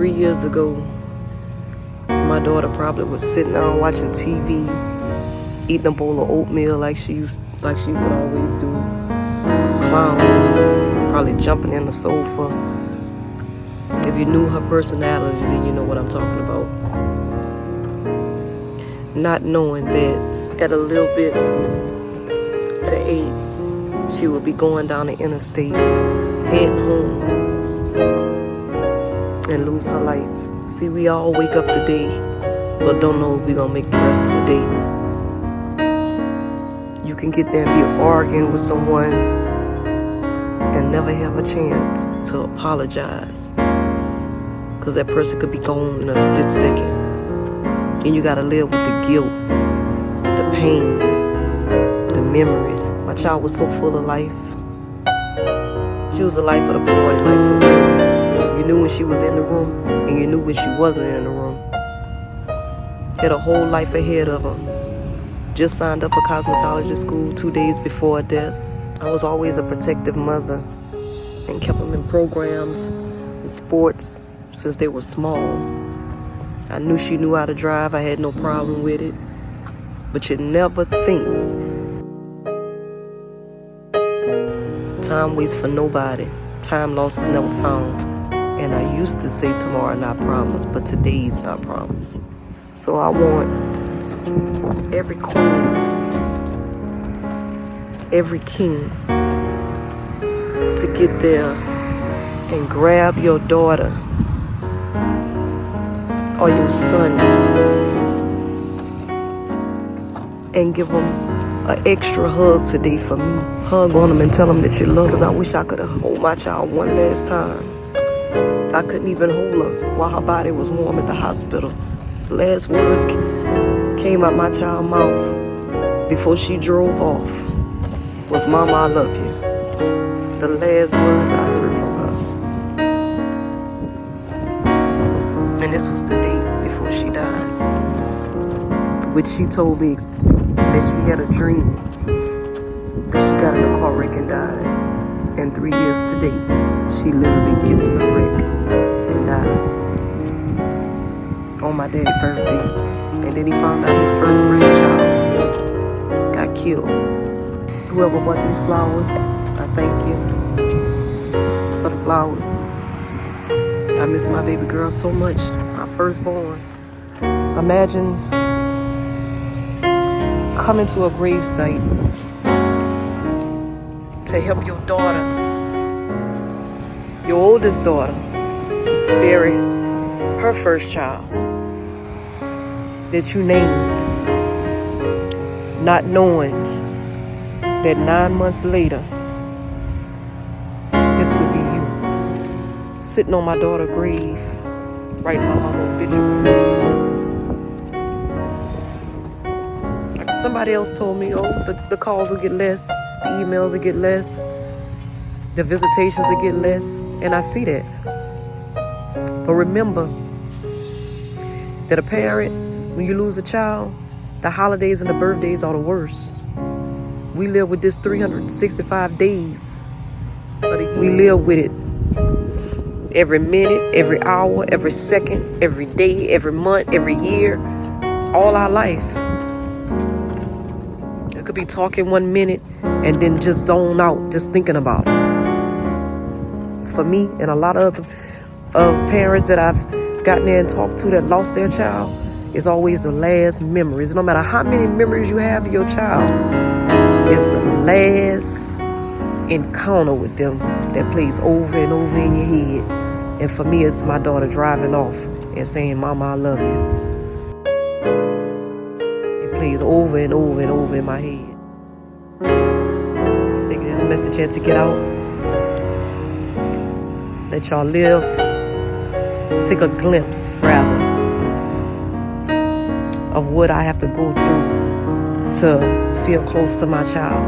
3 years ago, my daughter probably was sitting down watching TV, eating a bowl of oatmeal like she would always do, clowning, probably jumping in the sofa. If you knew her personality, then you know what I'm talking about. Not knowing that at a little bit to 8, she would be going down the interstate, heading home, and lose her life. See, we all wake up today, but don't know if we're gonna make the rest of the day. You can get there and be arguing with someone and never have a chance to apologize, because that person could be gone in a split second. And you gotta live with the guilt, the pain, the memories. My child was so full of life. She was the life of the party, like for real. You knew when she was in the room, and you knew when she wasn't in the room. Had a whole life ahead of her. Just signed up for cosmetology school 2 days before death. I was always a protective mother and kept them in programs and sports since they were small. I knew she knew how to drive. I had no problem with it. But you never think time waits for nobody. Time lost is never found. And I used to say tomorrow not promised, but today's not promised. So I want every queen, every king to get there and grab your daughter or your son and give them an extra hug today for me. Hug on them and tell them that you love us. I wish I could have hold my child one last time. I couldn't even hold her while her body was warm at the hospital. The last words came out my child's mouth before she drove off was, "Mama, I love you." The last words I heard from her. And this was the day before she died, which she told me that she had a dream that she got in a car wreck and died. And 3 years today, she literally gets in a wreck and died on my daddy's birthday. And then he found out his first grandchild got killed. Whoever bought these flowers, I thank you for the flowers. I miss my baby girl so much, my firstborn. Imagine coming to a gravesite to help your daughter, your oldest daughter, bury her first child that you named, not knowing that 9 months later, this would be you, sitting on my daughter's grave, writing my mama obituary. Somebody else told me, oh, the calls will get less, the emails will get less, the visitations will get less, and I see that. But remember that a parent, when you lose a child, the holidays and the birthdays are the worst. We live with this 365 days. We live with it every minute, every hour, every second, every day, every month, every year, all our life. You could be talking 1 minute and then just zone out, just thinking about it. For me and a lot of parents that I've gotten there and talked to that lost their child, it's always the last memories. No matter how many memories you have of your child, it's the last encounter with them that plays over and over in your head. And for me, it's my daughter driving off and saying, "Mama, I love you." It plays over and over and over in my head. I think this message had to get out. Let y'all live. Take a glimpse, rather, of what I have to go through to feel close to my child.